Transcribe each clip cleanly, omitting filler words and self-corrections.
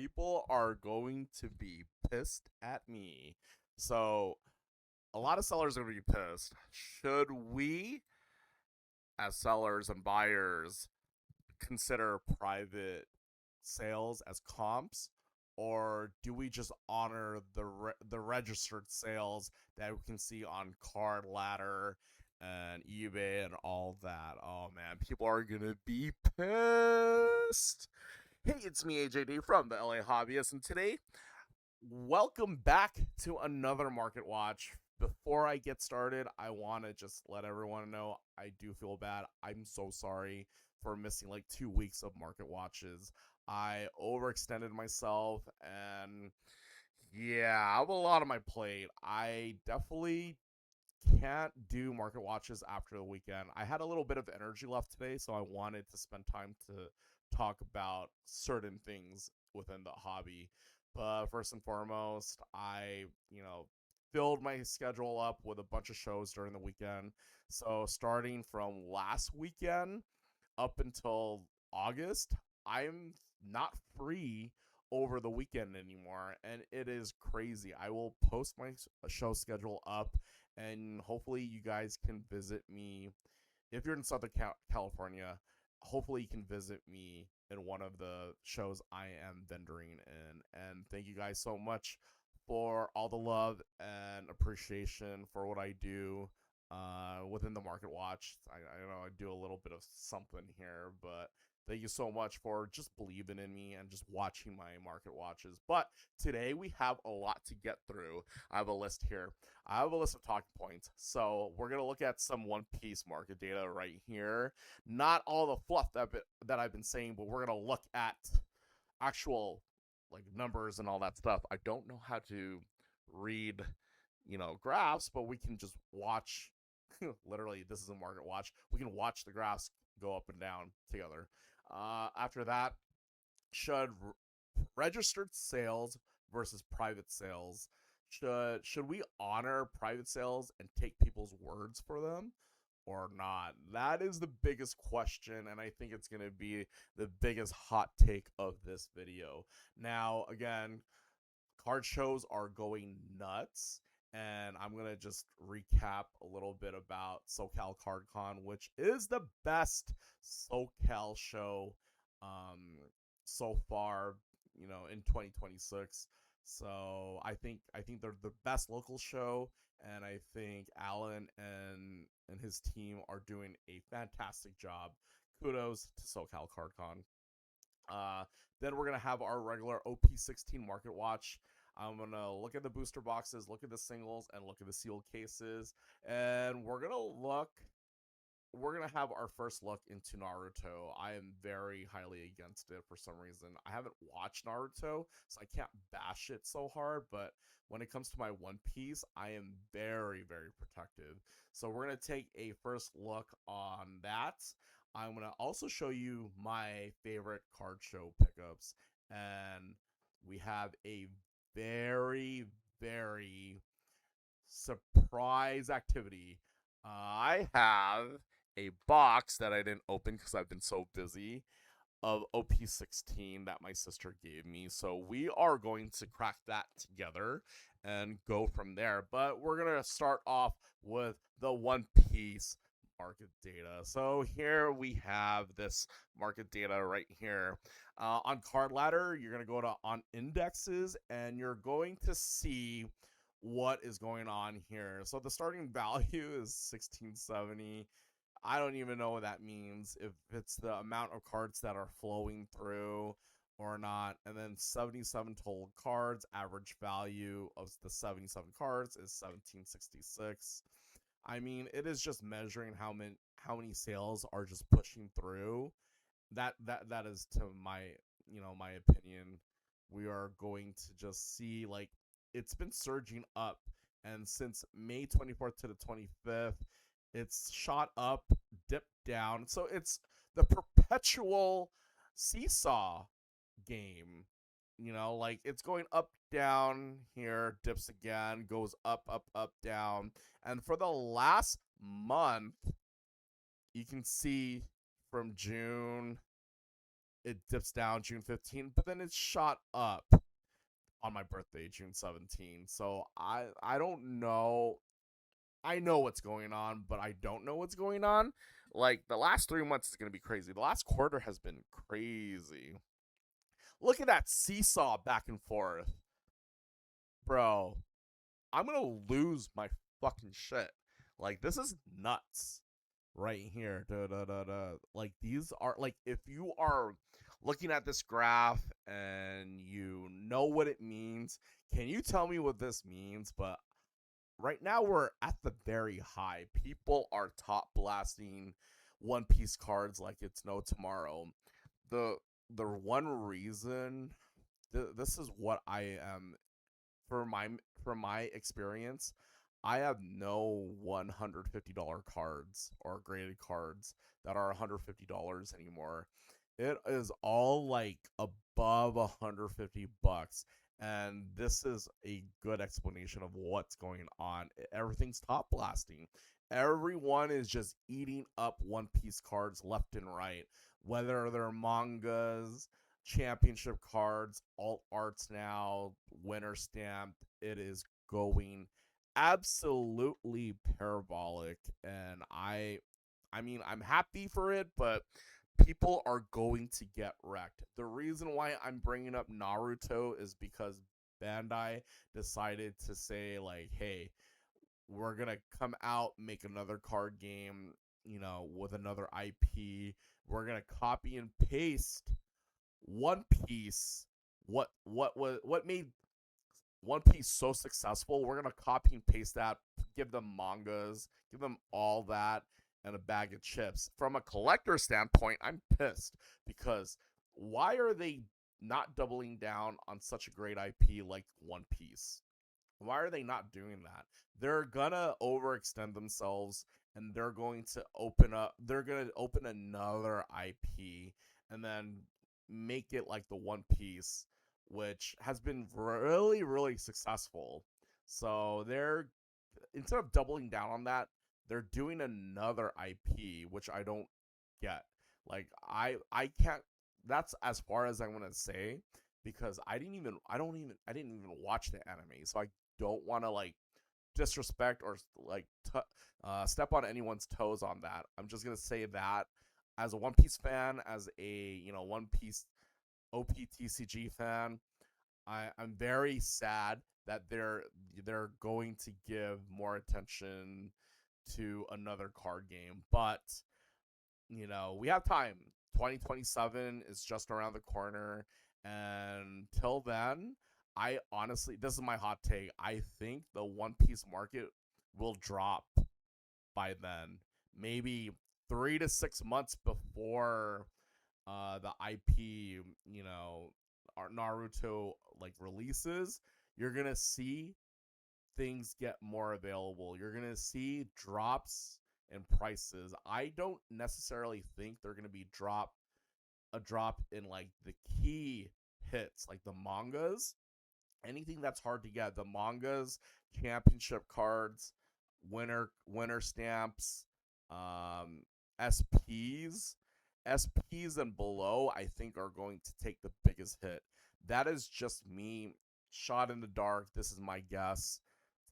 people are going to be pissed at me. So, a lot of sellers are going to be pissed. Should we, as sellers and buyers, consider private sales as comps, or do we just honor the registered sales that we can see on Card Ladder and eBay and all that? Oh man, people are gonna be pissed. Hey, it's me AJD from the LA Hobbyist, and today, welcome back to another Market Watch. Before I get started, I want to just let everyone know I do feel bad. I'm so sorry for missing like 2 weeks of Market Watches. I overextended myself, and yeah, I have a lot on my plate. I definitely can't do Market Watches after the weekend. I had a little bit of energy left today, so I wanted to spend time to talk about certain things within the hobby. But first and foremost, I filled my schedule up with a bunch of shows during the weekend. So starting from last weekend up until August, I'm not free over the weekend anymore, and it is crazy. I will post my show schedule up, and hopefully you guys can visit me if you're in Southern California. Hopefully you can visit me in one of the shows I am vendoring in. And thank you guys so much for all the love and appreciation for what I do within the Market Watch. I know I do a little bit of something here, but thank you so much for just believing in me and just watching my Market Watches. But today we have a lot to get through. I have a list here. I have a list of talking points. So we're going to look at some One Piece market data right here. Not all the fluff that I've been saying, but we're going to look at actual like numbers and all that stuff. I don't know how to read, graphs, but we can just watch. Literally, this is a market watch. We can watch the graphs go up and down together. After that, should registered sales versus private sales, should we honor private sales and take people's words for them or not? That is the biggest question, and I think it's going to be the biggest hot take of this video. Now, again, card shows are going nuts, and I'm going to just recap a little bit about SoCal Card Con, which is the best SoCal show um, so far, in 2026. So I think they're the best local show, and I think Alan and his team are doing a fantastic job. Kudos to SoCal Card Con. Uh, then we're gonna have our regular OP-16 market watch. I'm gonna look at the booster boxes, look at the singles, and look at the sealed cases, and we're gonna have our first look into Naruto. I am very highly against it for some reason. I haven't watched Naruto, so I can't bash it so hard, but when it comes to my One Piece, I am very, very protective. So we're gonna take a first look on that. I'm gonna also show you my favorite card show pickups, and we have a very, very surprise activity. I have a box that I didn't open because I've been so busy of OP-16 that my sister gave me. So we are going to crack that together and go from there. But we're going to start off with the One Piece market data. So here we have this market data right here. On Card Ladder, you're going to go to on indexes, and you're going to see what is going on here. So the starting value is 1670. I don't even know what that means, if it's the amount of cards that are flowing through or not. And then 77 total cards, average value of the 77 cards is 1766. I mean, it is just measuring how many sales are just pushing through. That is, to my opinion. We are going to just see, like, it's been surging up, and since May 24th to the 25th, it's shot up, dipped down. So it's the perpetual seesaw game. Like, it's going up, down here, dips again, goes up, up, up, down. And for the last month, you can see from June it dips down June 15th, but then it's shot up on my birthday, June 17th. So I don't know. I know what's going on, but I don't know what's going on. Like the last 3 months is gonna be crazy. The last quarter has been crazy. Look at that seesaw back and forth, bro. I'm gonna lose my fucking shit. Like this is nuts right here. Da, da, da, da. Like these are like if you are looking at this graph and you know what it means, can you tell me what this means? But right now we're at the very high. People are top blasting One Piece cards like it's no tomorrow. The the one reason this is what I am for my experience, I have no $150 cards or graded cards that are $150 anymore. It is all like above $150, and this is a good explanation of what's going on. Everything's top blasting. Everyone is just eating up One Piece cards left and right, whether they're mangas, championship cards, alt arts now, winter stamped. It is going absolutely parabolic, and I mean I'm happy for it, but people are going to get wrecked. The reason why I'm bringing up Naruto is because Bandai decided to say like, hey, we're gonna come out, make another card game, with another IP. We're gonna copy and paste One Piece. What made One Piece so successful? We're gonna copy and paste that, give them mangas, give them all that, and a bag of chips. From a collector standpoint, I'm pissed because why are they not doubling down on such a great IP like One Piece? Why are they not doing that? They're gonna overextend themselves and they're gonna open another IP and then make it like the One Piece, which has been really, really successful. So they're instead of doubling down on that, they're doing another IP, which I don't get. Like I can't that's as far as I'm gonna say because I didn't even watch the anime, so I don't want to like disrespect or like step on anyone's toes on that. I'm just gonna say that as a One Piece fan, as a One Piece OP-TCG fan, I'm very sad that they're going to give more attention to another card game, but we have time. 2027 is just around the corner, and till then, I honestly, this is my hot take. I think the One Piece market will drop by then. Maybe 3 to 6 months before the IP, our Naruto like releases, you're gonna see things get more available. You're gonna see drops in prices. I don't necessarily think they're gonna be a drop in like the key hits, like the mangas. Anything that's hard to get, the mangas, championship cards, winner stamps, um, SPs, SPs and below, I think are going to take the biggest hit. That is just me, shot in the dark. This is my guess.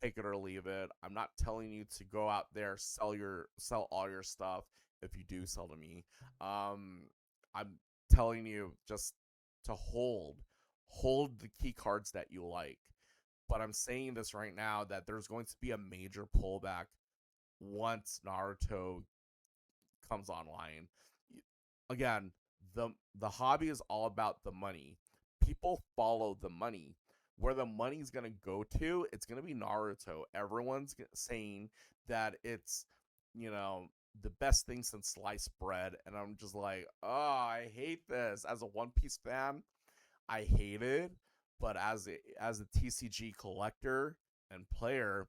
Take it or leave it. I'm not telling you to go out there sell all your stuff if you do sell to me. I'm telling you just to hold the key cards that you like. But I'm saying this right now that there's going to be a major pullback once Naruto comes online. Again, the hobby is all about the money. People follow the money. Where the money's gonna go to, it's gonna be Naruto. Everyone's saying that it's you know the best thing since sliced bread, and I'm just like, oh, I hate this. As a One Piece fan, I hate it, but as a TCG collector and player,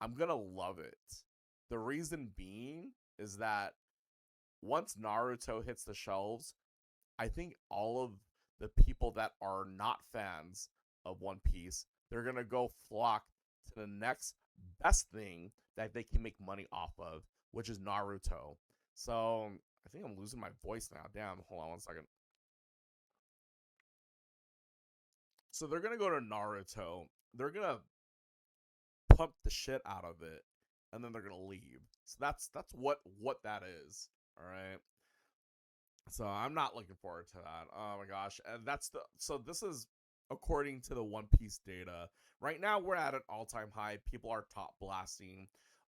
I'm gonna love it. The reason being is that once Naruto hits the shelves, I think all of the people that are not fans of One Piece, they're gonna go flock to the next best thing that they can make money off of, which is Naruto. So I think I'm losing my voice now. Damn, hold on 1 second. So they're gonna go to Naruto. They're gonna pump the shit out of it, and then they're gonna leave. So that's what that is. All right. So I'm not looking forward to that. Oh my gosh. And this is according to the One Piece data. Right now we're at an all-time high. People are top blasting.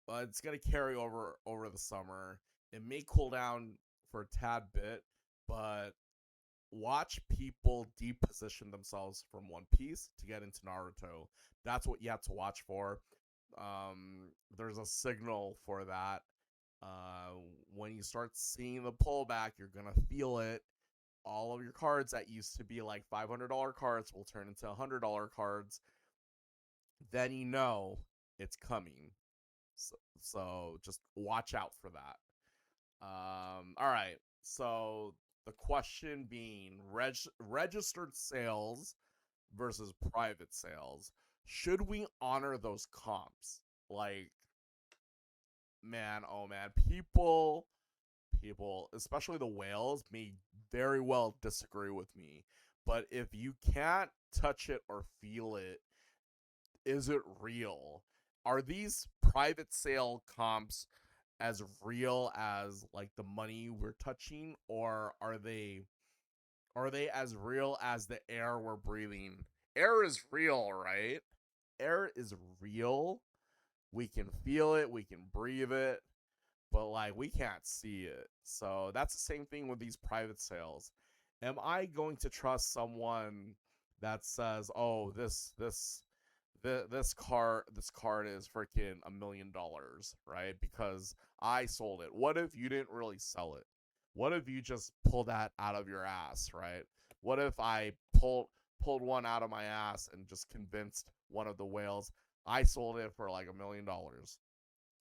It's going to carry over the summer. It may cool down for a tad bit, but watch people deposition themselves from One Piece to get into Naruto. That's what you have to watch for. There's a signal for that. When you start seeing the pullback, you're gonna feel it. All of your cards that used to be like $500 cards will turn into $100 cards. Then you know it's coming. So just watch out for that. All right. So the question being registered sales versus private sales. Should we honor those comps? Like, man, oh man, people, especially the whales, may very well disagree with me. But if you can't touch it or feel it, is it real? Are these private sale comps as real as like the money we're touching, or are they as real as the air we're breathing? Air is real, right? Air is real. We can feel it, we can breathe it, but like we can't see it. So that's the same thing with these private sales. Am I going to trust someone that says, "Oh, this card is freaking $1 million," right? Because I sold it. What if you didn't really sell it? What if you just pulled that out of your ass, right? What if I pulled one out of my ass and just convinced one of the whales I sold it for like $1 million?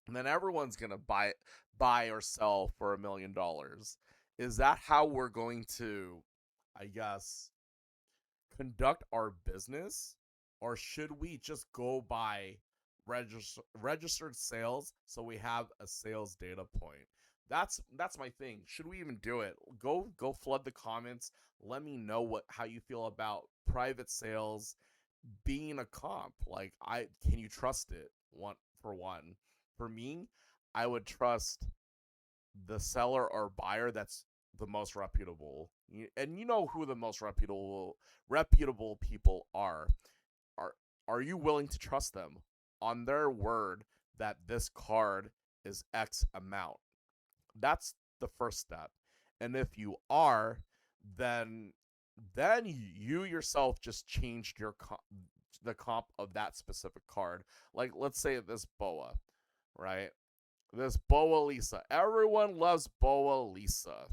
And then everyone's gonna buy or sell for $1 million. Is that how we're going to, I guess, conduct our business, or should we just go by registered sales so we have a sales data point? That's my thing. Should we even do it? Go flood the comments. Let me know how you feel about private sales being a comp. Like, I can you trust it? One. For me, I would trust the seller or buyer that's the most reputable. And you know who the most reputable people are. Are are you willing to trust them on their word that this card is X amount? That's the first step. And if you are, then you yourself just changed the comp of that specific card. Like, let's say this boa, right? This Boa Lisa. Everyone loves Boa Lisa.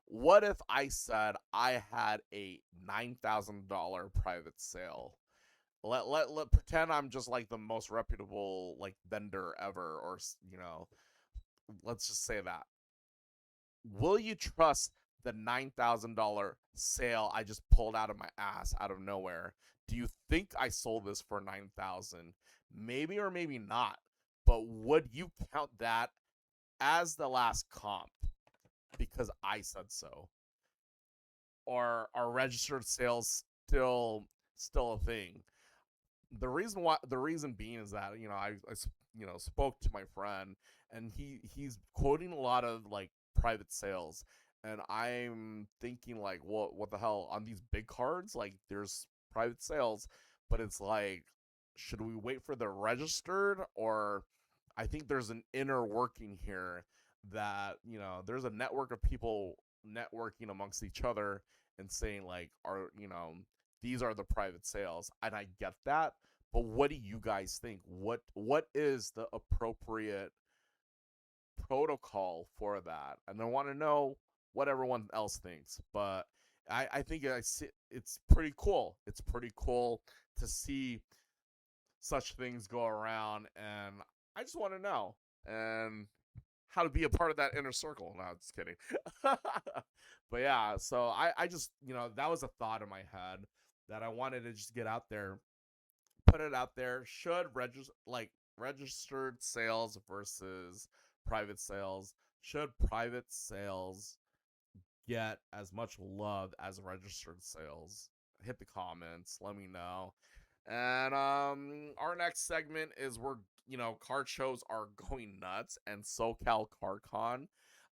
What if I said I had a $9,000 private sale? Let pretend I'm just like the most reputable like vendor ever, or let's just say that. Will you trust the $9,000 sale I just pulled out of my ass out of nowhere? Do you think I sold this for 9,000? Maybe or maybe not. But would you count that as the last comp because I said so? Or are registered sales still a thing? The reason being is that I spoke to my friend, and he's quoting a lot of like private sales, and I'm thinking like, what the hell, on these big cards like there's private sales, but it's like, should we wait for the registered? Or I think there's an inner working here that there's a network of people networking amongst each other and saying like, are these are the private sales, and I get that. But what do you guys think? What is the appropriate protocol for that? And I want to know what everyone else thinks. But I think it's pretty cool. It's pretty cool to see such things go around, and I just want to know and how to be a part of that inner circle. No, just kidding. But yeah, so I just that was a thought in my head that I wanted to just get out there, put it out there. Should registered sales versus private sales? Should private sales get as much love as registered sales? hit the comments, let me know. And our next segment is where card shows are going nuts, and SoCal Card Con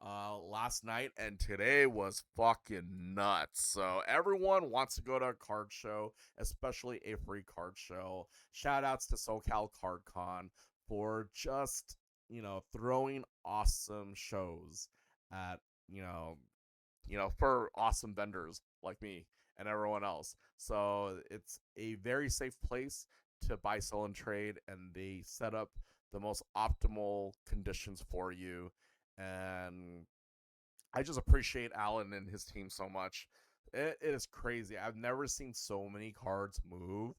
last night and today was fucking nuts. So everyone wants to go to a card show, especially a free card show. Shout outs to SoCal Card Con for just throwing awesome shows at for awesome vendors like me and everyone else. So it's a very safe place to buy, sell, and trade, and they set up the most optimal conditions for you. And I just appreciate Alan and his team so much. It is crazy. I've never seen so many cards move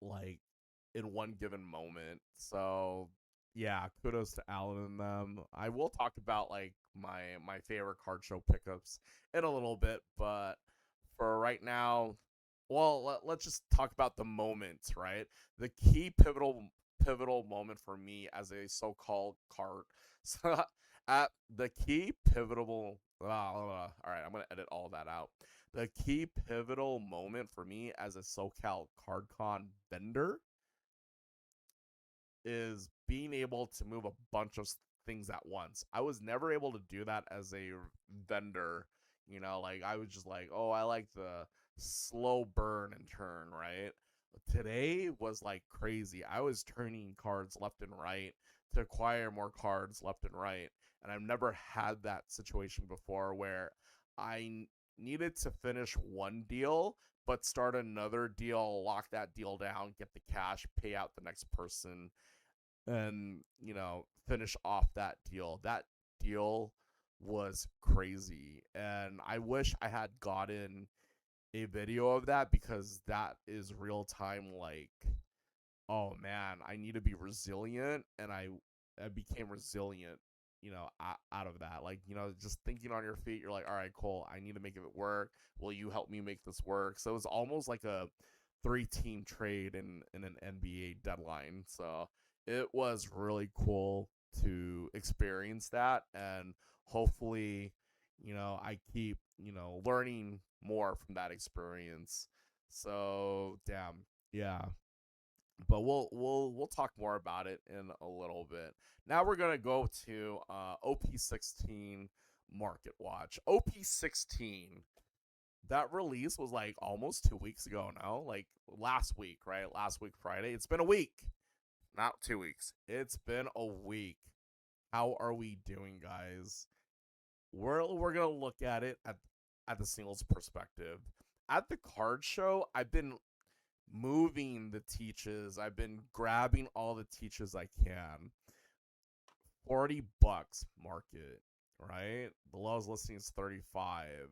like in one given moment. So yeah, kudos to Alan and them. I will talk about like my favorite card show pickups in a little bit, but for right now, well, let's just talk about the moments, right? The key pivotal moment for me as a so-called card. So at the key pivotal. All right, I'm gonna edit all that out. The key pivotal moment for me as a SoCal Card Con vendor is being able to move a bunch of things at once. I was never able to do that as a vendor. Like I was just like, oh, I like the slow burn and turn, right? Today was like crazy. I was turning cards left and right to acquire more cards left and right. And I've never had that situation before where I needed to finish one deal but start another deal, lock that deal down, get the cash, pay out the next person, and finish off that deal. That deal was crazy, and I wish I had gotten a video of that because that is real time. Like, oh man, I need to be resilient, and I became resilient out of that. Like, just thinking on your feet, you're like, all right, cool, I need to make it work. Will you help me make this work? So it was almost like a 3-team trade in an NBA deadline. So it was really cool to experience that, and hopefully I keep learning more from that experience. So damn, yeah, but we'll talk more about it in a little bit. Now we're gonna go to OP-16 Market Watch. OP-16, that release was like almost 2 weeks ago now, like last week, right? Last week Friday. It's been a week, not 2 weeks. It's been a week. How are we doing, guys? We're gonna look at it at the singles perspective. At the card show, I've been moving the teaches. I've been grabbing all the teaches I can. $40 market, right? The lowest listing is 35.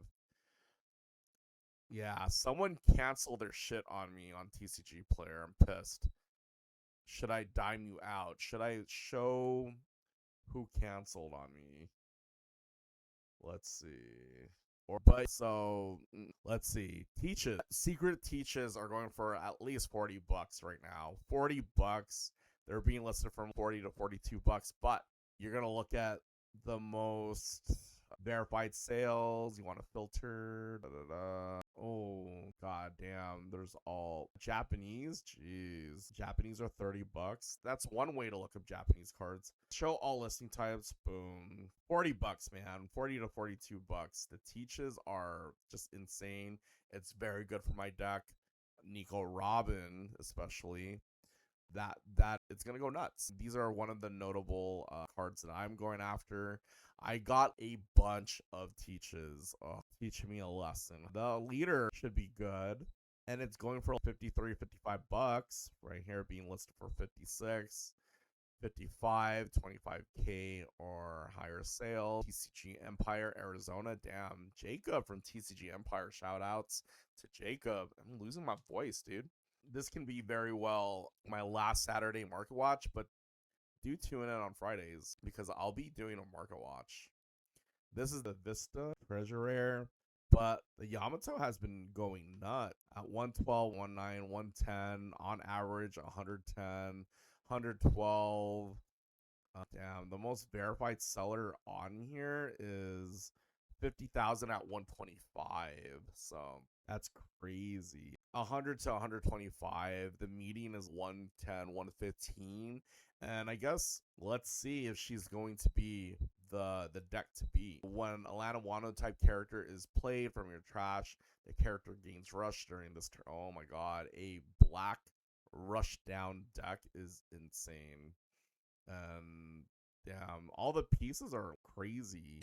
Yeah, someone canceled their shit on me on TCG Player. I'm pissed. Should I dime you out? Should I show who canceled on me? Let's see. Let's see. Teaches. Secret teaches are going for at least $40 right now. $40. They're being listed from 40 to $42, but you're gonna look at the most verified sales. You want to filter. Da, da, da. Oh god damn! There's all Japanese. Jeez, Japanese are $30. That's one way to look up Japanese cards. Show all listing types. Boom. $40, man. 40 to $42. The teaches are just insane. It's very good for my deck. Nico Robin, especially. That it's gonna go nuts. These are one of the notable cards that I'm going after. I got a bunch of teaches. Teach me a lesson. The leader should be good, and it's going for 53, $55 right here, being listed for 56, 55, 25K or higher sale. TCG Empire Arizona. Damn, Jacob from TCG Empire. Shout outs to Jacob. I'm losing my voice, dude. This can be very well my last Saturday market watch, but do tune in on Fridays because I'll be doing a market watch. This is the Vista Treasure Rare, but the Yamato has been going nuts at 112, 19, 110 on average, 110, 112. Damn, the most verified seller on here is 50,000 at 125. So that's crazy. 100 to 125. The median is 110, 115. And I guess let's see if she's going to be the deck to beat. When a Lana Wano type character is played from your trash, the character gains rush during this turn. Oh my god, a black rush down deck is insane. And damn, all the pieces are crazy.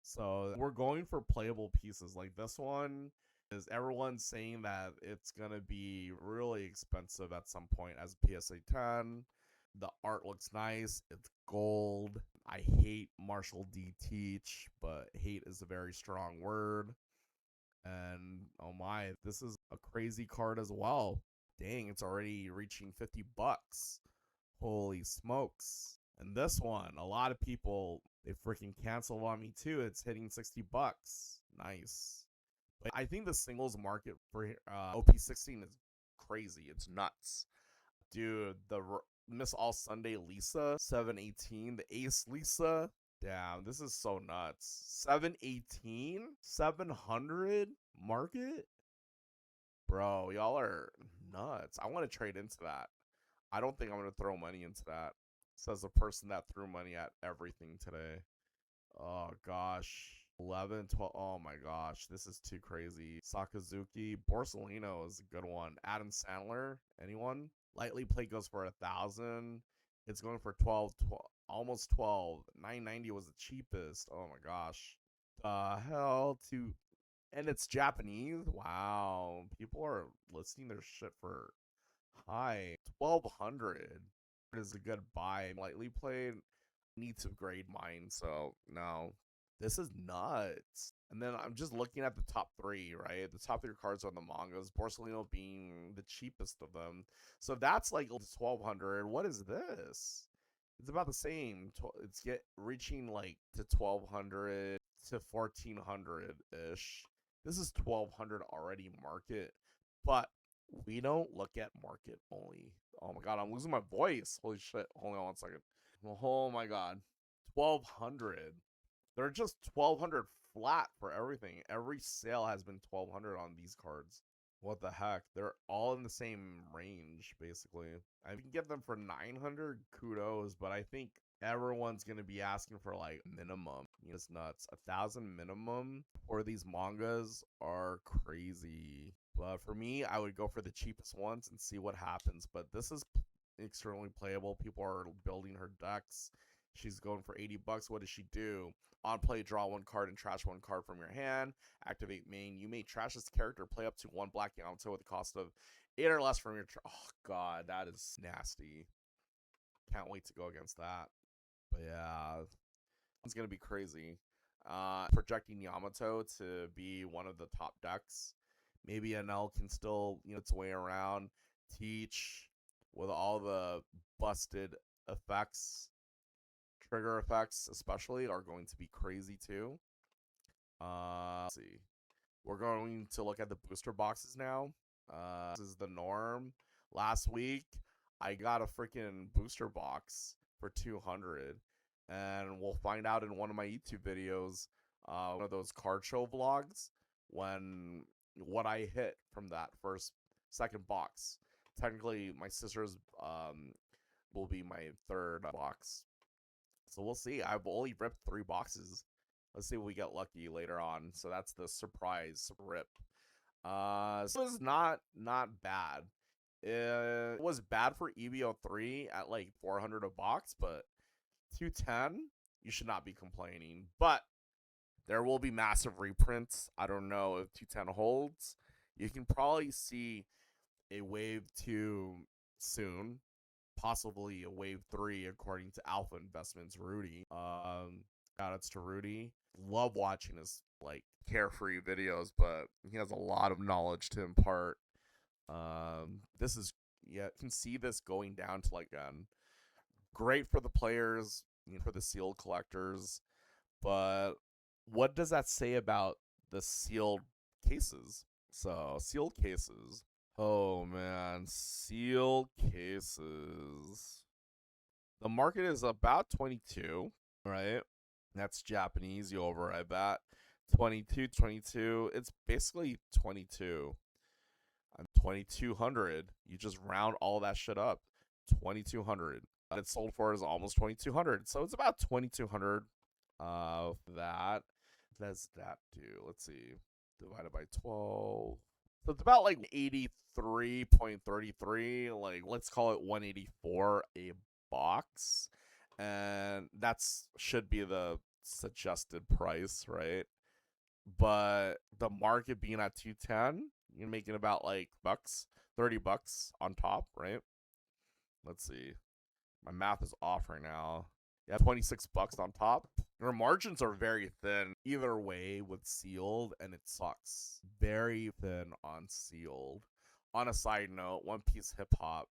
So we're going for playable pieces. Like this one is everyone's saying that it's gonna be really expensive at some point as PSA 10. The art looks nice. It's gold. I hate Marshall D. Teach, but hate is a very strong word. And oh my, this is a crazy card as well. Dang, it's already reaching 50 bucks. Holy smokes. And this one, a lot of people, they freaking canceled on me too. It's hitting 60 bucks. Nice. But I think the singles market for OP-16 is crazy. It's nuts. Dude, the Miss All Sunday Lisa, 718, the Ace Lisa. Damn, this is so nuts. 718? 700 market? Bro, y'all are nuts. I want to trade into that. I don't think I'm going to throw money into that. Says the person that threw money at everything today. Oh, gosh. 11, 12. Oh, my gosh. This is too crazy. Sakazuki. Borsellino is a good one. Adam Sandler. Anyone? Lightly played goes for 1,000. It's going for 12, almost 12. 990 was the cheapest. Oh, my gosh. The hell to... And it's Japanese? Wow. People are listing their shit for high. 1,200 is a good buy. Lightly played. Need to grade mine, so no. This is nuts. And then I'm just looking at the top three, right? The top three cards on the mangas, Borsellino being the cheapest of them. So that's like 1,200. What is this? It's about the same. It's reaching like to 1,200 to 1,400 ish. This is 1,200 already market, but we don't look at market only. Oh my god, I'm losing my voice. Holy shit. Hold on 1 second. Oh my god. 1,200. They're just 1,200 flat for everything. Every sale has been 1,200 on these cards. What the heck? They're all in the same range, basically. I can get them for 900, kudos, but I think everyone's going to be asking for like minimum. It's nuts. 1,000 minimum for these mangas are crazy. But for me, I would go for the cheapest ones and see what happens. But this is extremely playable. People are building her decks. She's going for 80 bucks. What does she do? On play, draw one card and trash one card from your hand. Activate main. You may trash this character. Play up to one black Yamato with a cost of 8 or less from your... Oh, God. That is nasty. Can't wait to go against that. But, yeah. It's going to be crazy. Projecting Yamato to be one of the top decks. Maybe NL can still, its way around. Teach with all the busted effects. Trigger effects especially are going to be crazy too. Let's see. We're going to look at the booster boxes now. This is the norm. Last week, I got a freaking booster box for 200. And we'll find out in one of my YouTube videos, one of those card show vlogs, what I hit from that second box. Technically, my sister's will be my third box. So we'll see. I've only ripped 3 boxes. Let's see if we get lucky later on. So that's the surprise rip. So it's not bad. It was bad for EVO3 at like 400 a box, but 210, you should not be complaining. But there will be massive reprints. I don't know if 210 holds. You can probably see a wave 2 soon. Possibly a wave 3 according to Alpha Investments Rudy. Shout outs to Rudy. Love watching his like carefree videos, but he has a lot of knowledge to impart. This is, you can see this going down to like great for the players, for the sealed collectors, but what does that say about the sealed cases? So sealed cases. Oh, man. Sealed cases. The market is about 22, right? That's Japanese. You over, I bet. 22, 22. It's basically 22. I'm 2200. You just round all that shit up. 2200. It's sold for is almost 2200. So it's about 2200 of that. What does that do? Let's see. Divided by 12. So it's about like 83.33. Like, let's call it 184 a box. And that's should be the suggested price, right? But the market being at 210, you're making about like bucks, $30 on top, right? Let's see. My math is off right now. Yeah, $26 on top. Your margins are very thin either way with sealed, and it sucks. Very thin on sealed. On a side note, One Piece Hip Hop.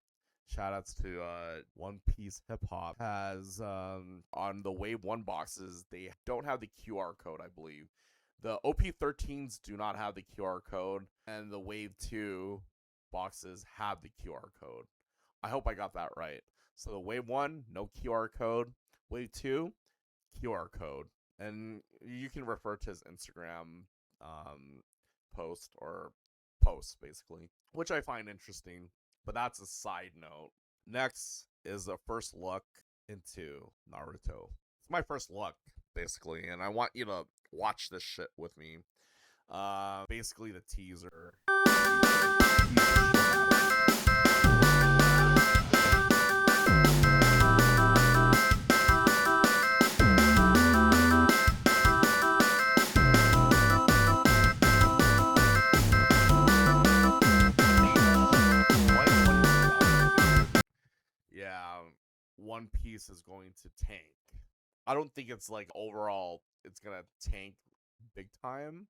Shoutouts to One Piece Hip Hop has on the Wave 1 boxes, they don't have the QR code, I believe. The OP-13s do not have the QR code, and the Wave 2 boxes have the QR code. I hope I got that right. So the Wave 1, no QR code. Wave 2, QR code. And you can refer to his Instagram post or posts, basically, which I find interesting. But that's a side note. Next is a first look into Naruto. It's my first look, basically, and I want you to watch this shit with me. Basically the teaser. Yeah, One Piece is going to tank. I don't think it's like overall it's gonna tank big time.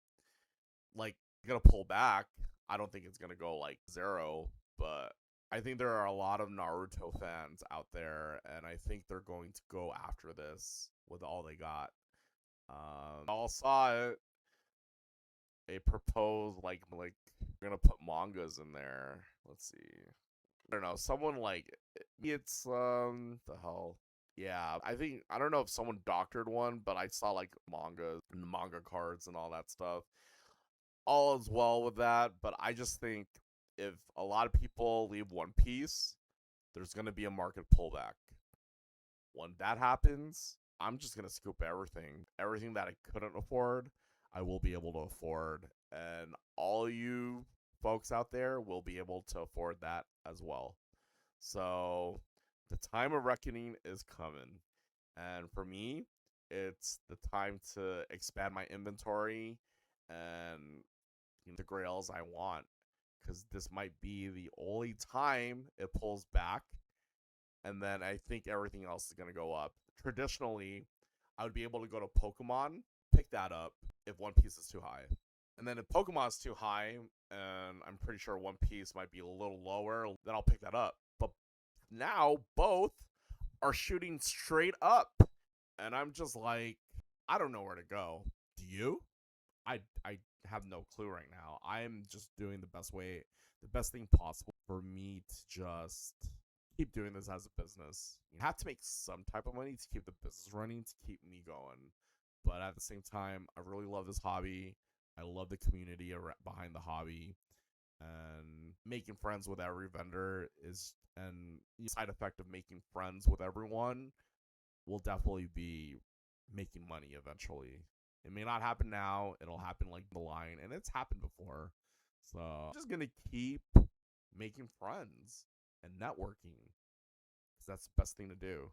Like, gonna pull back. I don't think it's gonna go like zero, but I think there are a lot of Naruto fans out there, and I think they're going to go after this with all they got. All saw it. They proposed like we're gonna put mangas in there. Let's see. I don't know. Someone like it's the hell. Yeah, I don't know if someone doctored one, but I saw like manga and manga cards and all that stuff. All is well with that, but I just think if a lot of people leave One Piece, there's gonna be a market pullback. When that happens, I'm just gonna scoop everything that I couldn't afford, I will be able to afford, and all you folks out there will be able to afford that as well. So the time of reckoning is coming, and for me, it's the time to expand my inventory and the grails I want, because this might be the only time it pulls back, and then I think everything else is going to go up. Traditionally, I would be able to go to Pokemon, pick that up if One Piece is too high. And then if Pokemon is too high, and I'm pretty sure One Piece might be a little lower, then I'll pick that up. But now both are shooting straight up. And I'm just like, I don't know where to go. Do you? I have no clue right now. I'm just doing the best thing possible for me to just keep doing this as a business. You have to make some type of money to keep the business running, to keep me going. But at the same time, I really love this hobby. I love the community behind the hobby, and making friends with every vendor and the side effect of making friends with everyone will definitely be making money eventually. It may not happen now. It'll happen like the line, and it's happened before. So I'm just gonna keep making friends and networking, because that's the best thing to do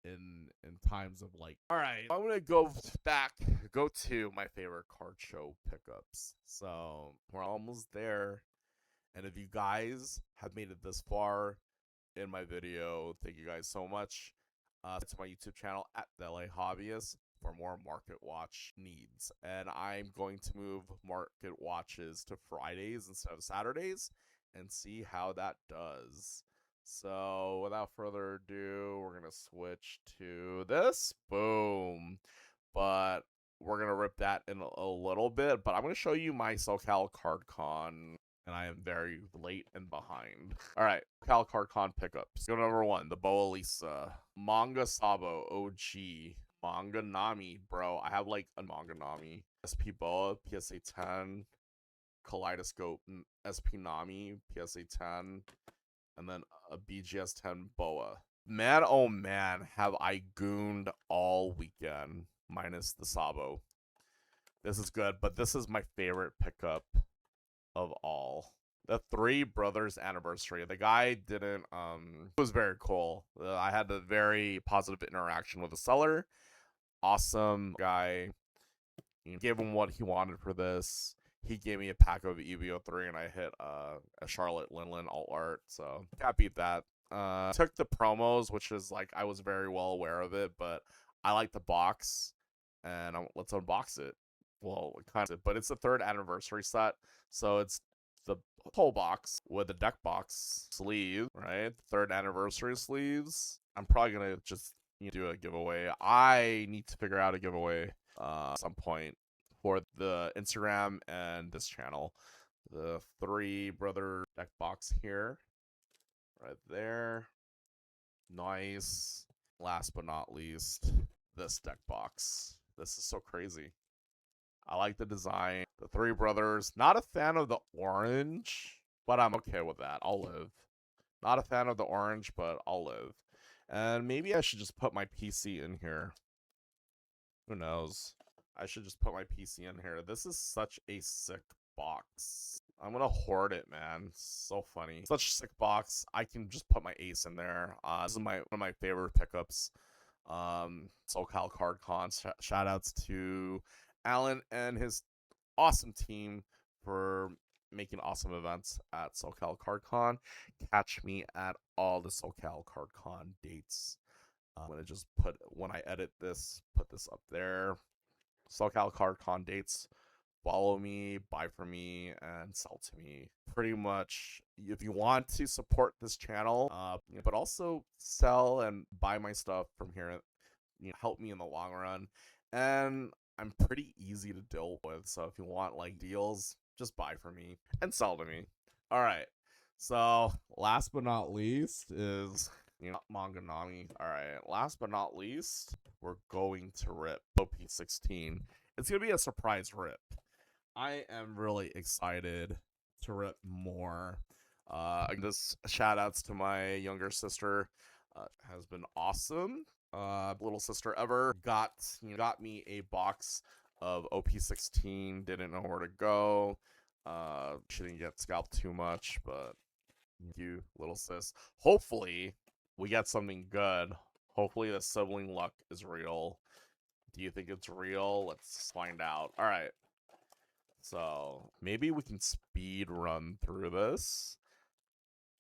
in times of like. All right, I'm gonna go to my favorite card show pickups. So we're almost there, and if you guys have made it this far in my video, thank you guys so much. To my YouTube channel at the LA Hobbyist for more market watch needs, and I'm going to move market watches to Fridays instead of Saturdays and see how that does. So without further ado, we're gonna switch to this. Boom. But we're gonna rip that in a little bit, but I'm gonna show you my SoCal Card Con, and I am very late and behind. All right, SoCal Card Con pickups. Go number one, the Boa Lisa Manga Sabo OG. Manga Nami, bro. I have like a Manga Nami. SP Boa, PSA 10. Kaleidoscope, SP Nami, PSA 10. And then a BGS 10 Boa. Man, oh man, have I gooned all weekend. Minus the Sabo. This is good, but this is my favorite pickup of all. The Three Brothers anniversary. The guy didn't it was very cool. I had a very positive interaction with the seller. Awesome guy. You gave him what he wanted for this. He gave me a pack of EVO3 and I hit a Charlotte Linlin alt art, so can't beat that. Took the promos, which is like I was very well aware of it, but I like the box and let's unbox it. Well, kind of, but it's the 3rd anniversary set, so it's the whole box with the deck box sleeve, right? 3rd anniversary sleeves. I'm probably gonna just do a giveaway. I need to figure out a giveaway at some point for the Instagram and this channel. The Three Brother deck box here, right there. Nice. Last but not least, this deck box. This is so crazy. I like the design. The Three Brothers. Not a fan of the orange, but I'm okay with that. I'll live. Not a fan of the orange, but I'll live. And maybe I should just put my PC in here. Who knows? I should just put my PC in here. This is such a sick box. I'm gonna hoard it, man. So funny. Such a sick box. I can just put my ace in there. This is one of my favorite pickups. SoCal Card Con. Shout outs to Alan and his awesome team for making awesome events at SoCal Card Con. Catch me at all the SoCal Card Con dates. I'm gonna just when I edit this, put this up there. SoCal Card Con dates. Follow me, buy from me, and sell to me. Pretty much, if you want to support this channel, but also sell and buy my stuff from here, help me in the long run. And I'm pretty easy to deal with, so if you want like deals, just buy from me and sell to me. All right. So last but not least is Manga Nami. All right. Last but not least, we're going to rip OP-16. It's gonna be a surprise rip. I am really excited to rip more. This shout outs to my younger sister. Has been awesome. Little sister ever got me a box of OP-16. Didn't know where to go. She didn't get scalped too much, but thank you, little sis. Hopefully we get something good. Hopefully the sibling luck is real. Do you think it's real? Let's find out. All right. So maybe we can speed run through this.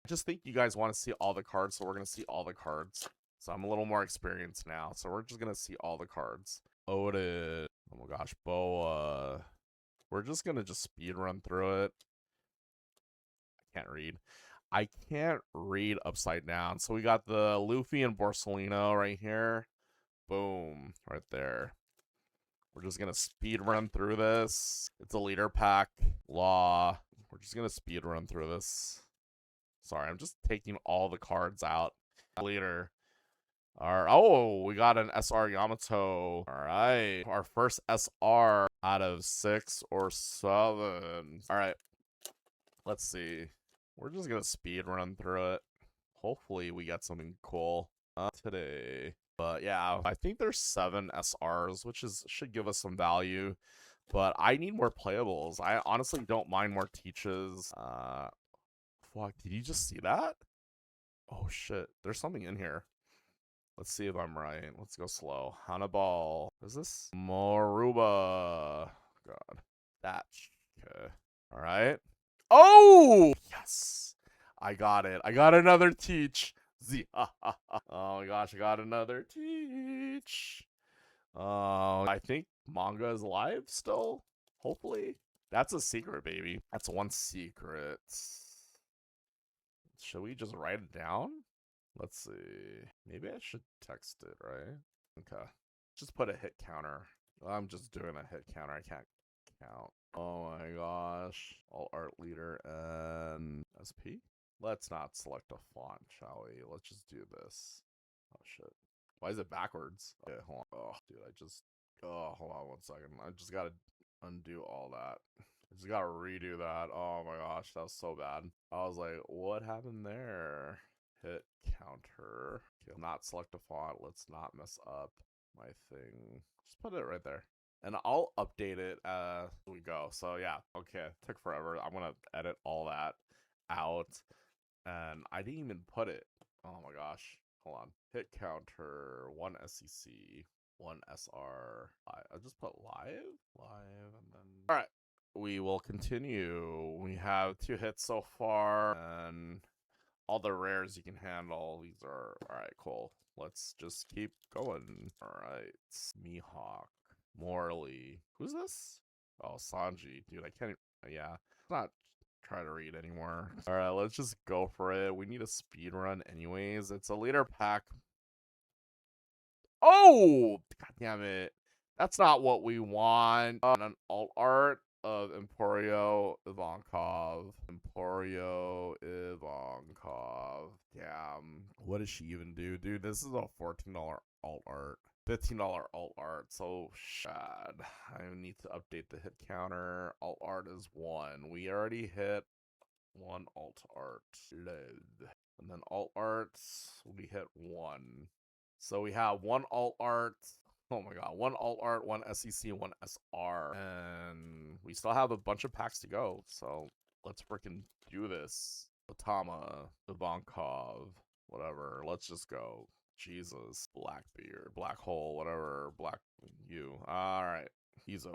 I just think you guys want to see all the cards, so we're going to see all the cards. So I'm a little more experienced now, so we're just going to see all the cards. Odin. Oh my gosh, Boa. We're just going to speed run through it. I can't read upside down. So we got the Luffy and Borsalino right here. Boom. Right there. We're just going to speed run through this. It's a leader pack. Law. We're just going to speed run through this. Sorry, I'm just taking all the cards out. Leader. Oh, we got an SR Yamato. All right. Our first SR out of 6 or 7. All right. Let's see. We're just going to speed run through it. Hopefully we get something cool today. But yeah, I think there's 7 SRs, which should give us some value. But I need more playables. I honestly don't mind more teaches. Fuck, did you just see that? Oh shit, there's something in here. Let's see if I'm right. Let's go slow. Hannibal. Is this? Moruba. God. Thatch. Okay. All right. Oh! Yes! I got it. I got another teach. Oh my gosh, I got another teach. I think manga is alive still. Hopefully. That's a secret, baby. That's one secret. Should we just write it down? Let's see. Maybe I should text it, right? Okay. Just put a hit counter. I'm just doing a hit counter. I can't count. Oh my gosh. All art leader and SP? Let's not select a font, shall we? Let's just do this. Oh shit. Why is it backwards? Okay, hold on. Oh, dude, hold on 1 second. I just gotta undo all that. I just gotta redo that. Oh my gosh, that was so bad. I was like, what happened there? Hit counter. Okay, not select a font. Let's not mess up my thing. Just put it right there. And I'll update it as we go. So yeah, okay. Took forever. I'm gonna edit all that out. And I didn't even put it. Oh my gosh. Hold on. Hit counter, 1 SEC, 1 SR. I'll just put live, and then. All right. We will continue. We have 2 hits so far, and all the rares you can handle. These are all right. Cool. Let's just keep going. All right. Mihawk, Morley. Who's this? Oh, Sanji. Dude, I can't. Yeah. It's not try to read anymore. All right, let's just go for it. We need a speed run anyways. It's a leader pack. Oh, god damn it. That's not what we want. An alt art of Emporio Ivankov. Emporio Ivankov. Damn. What does she even do? Dude, this is a $14 alt art. $15 alt art, so shad. I need to update the hit counter. Alt art is 1. We already hit 1 alt art. Load. And then alt arts, we hit 1. So we have 1 alt art. Oh my god, 1 alt art, 1 SEC, 1 SR. And we still have a bunch of packs to go. So let's freaking do this. Otama, Ivankov, whatever. Let's just go. Jesus. Blackbeard, Black Hole, whatever. Black you. Alright. He's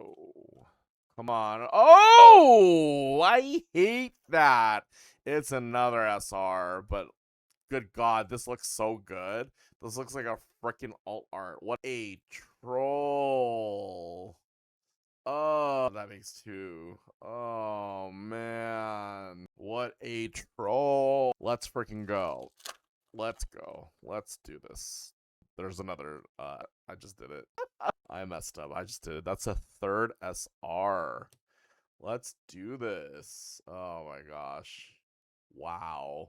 come on. Oh! I hate that. It's another SR, but good god, this looks so good. This looks like a freaking alt art. What a troll. Oh, that makes 2. Oh, man. What a troll. Let's freaking go. Let's go. Let's do this. There's another. I just did it. I messed up. I just did it. That's a 3rd SR. Let's do this. Oh my gosh. Wow.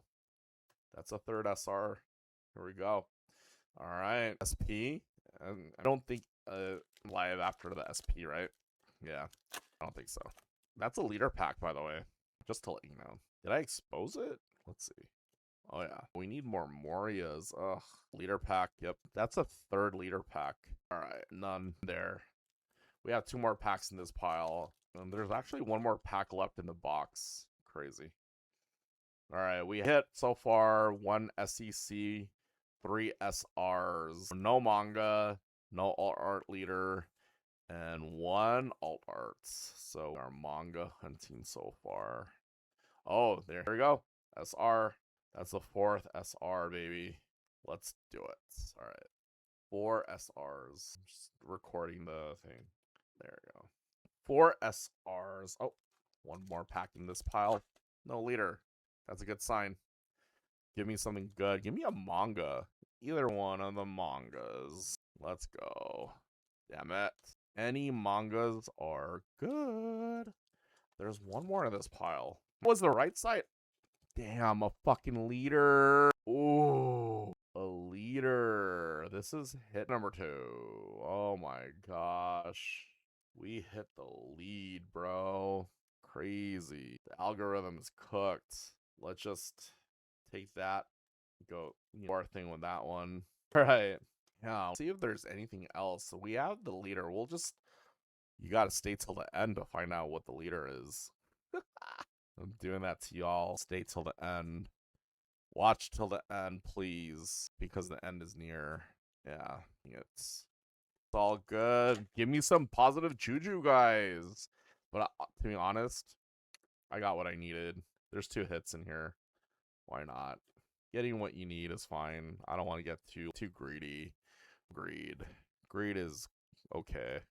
That's a 3rd SR. Here we go. All right. SP. And I don't think live after the SP, right? Yeah. I don't think so. That's a leader pack, by the way. Just to let you know. Did I expose it? Let's see. Oh yeah, we need more Morias. Ugh, leader pack. Yep, that's a 3rd leader pack. All right, none there. We have 2 more packs in this pile, and there's actually 1 more pack left in the box. Crazy. All right, we hit so far 1 SEC, 3 SRs, no manga, no alt art leader, and 1 alt arts. So our manga hunting so far. Oh, there we go. SR. That's the 4th SR, baby. Let's do it. All right. 4 SRs. Just recording the thing. There we go. 4 SRs. Oh, 1 more pack in this pile. No leader. That's a good sign. Give me something good. Give me a manga. Either one of the mangas. Let's go. Damn it. Any mangas are good. There's 1 more in this pile. What was the right side? Damn, a fucking leader. Ooh, a leader. This is hit number 2. Oh my gosh. We hit the lead, bro. Crazy. The algorithm is cooked. Let's just take that. Go our thing with that one. All right. Yeah. See if there's anything else. We have the leader. We'll just. You gotta stay till the end to find out what the leader is. I'm doing that to y'all. Stay till the end. Watch till the end, please, because the end is near. Yeah, it's all good. Give me some positive juju, guys. But to be honest, I got what I needed. There's 2 hits in here. Why not? Getting what you need is fine. I don't want to get too greedy. Greed is okay.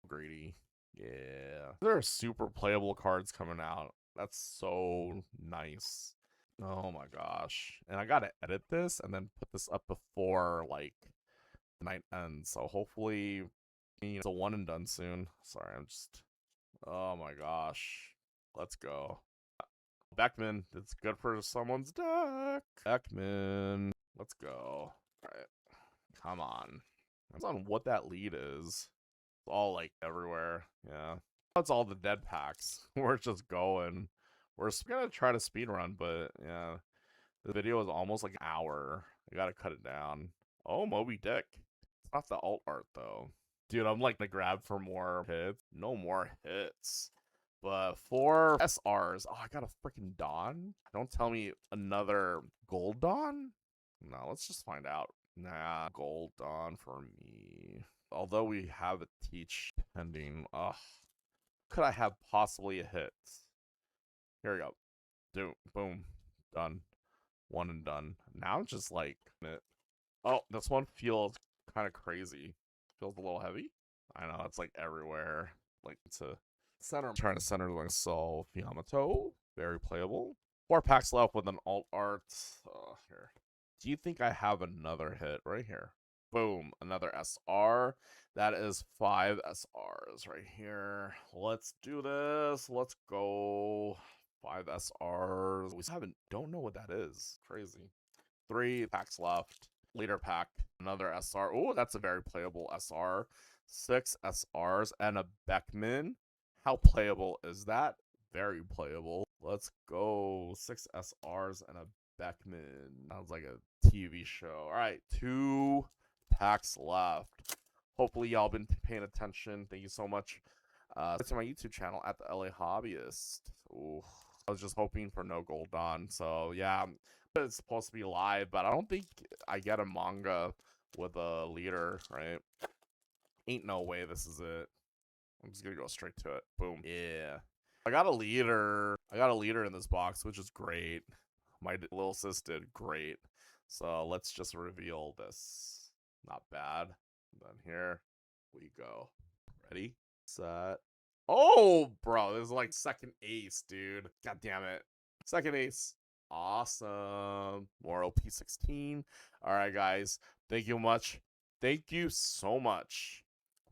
Greedy. Yeah. There are super playable cards coming out. That's so nice. Oh my gosh. And I gotta edit this and then put this up before, like, the night ends. So hopefully, it's a 1 and done soon. Sorry, I'm just... Oh my gosh. Let's go. Beckman. It's good for someone's deck. Beckman. Let's go. Alright. Come on. Depends on what that lead is. It's all like everywhere. Yeah. That's all the dead packs. We're just going. We're gonna try to speed run, but yeah. The video is almost like an hour. I gotta cut it down. Oh, Moby Dick. It's not the alt art though. Dude, I'm like gonna grab for more hits. No more hits. But for SRs, oh, I got a freaking Dawn. Don't tell me another Gold Dawn. No, let's just find out. Nah, Gold Dawn for me. Although we have a teach pending, could I have possibly a hit? Here we go. Boom, done. One and done. Now I'm just like, oh, this one feels kind of crazy. Feels a little heavy. I know, it's like everywhere. Like to center. I'm trying to center like so. Yamato, very playable. 4 packs left with an alt art. Here. Do you think I have another hit right here? Boom, another SR. That is 5 SRs right here. Let's do this. Let's go. 5 SRs. We don't know what that is. Crazy. 3 packs left. Leader pack, another SR. Oh, that's a very playable SR. 6 SRs and a Beckman. How playable is that? Very playable. Let's go. 6 SRs and a Beckman. Sounds like a TV show. All right, 2 packs left. Hopefully y'all been paying attention. Thank you so much. To my YouTube channel at the LA Hobbyist. Ooh, I was just hoping for no Gold Dawn. So yeah, it's supposed to be live, but I don't think I get a manga with a leader, right? Ain't no way this is it. I'm just gonna go straight to it. Boom. Yeah. I got a leader. I got a leader in this box, which is great. My little sis did great. So let's just reveal this. Not bad. And then here we go. Ready? Set. Oh, bro, this is like second ace, dude. God damn it. Second ace. Awesome. More OP-16. All right, guys. Thank you much. Thank you so much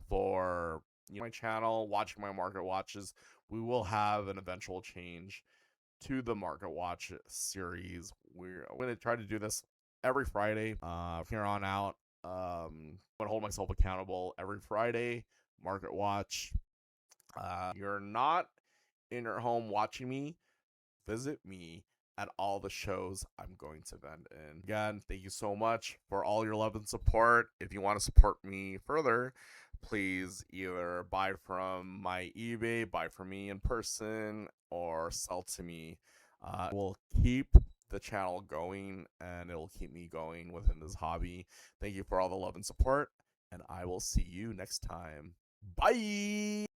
for my channel, watching my market watches. We will have an eventual change to the market watch series. We're going to try to do this every Friday from here on out. I'm going to hold myself accountable every Friday. Market watch. You're not in your home watching me. Visit me at all the shows I'm going to vend in. Again, thank you so much for all your love and support. If you want to support me further, please either buy from my eBay, buy from me in person, or sell to me. It will keep the channel going, and it will keep me going within this hobby. Thank you for all the love and support, and I will see you next time. Bye!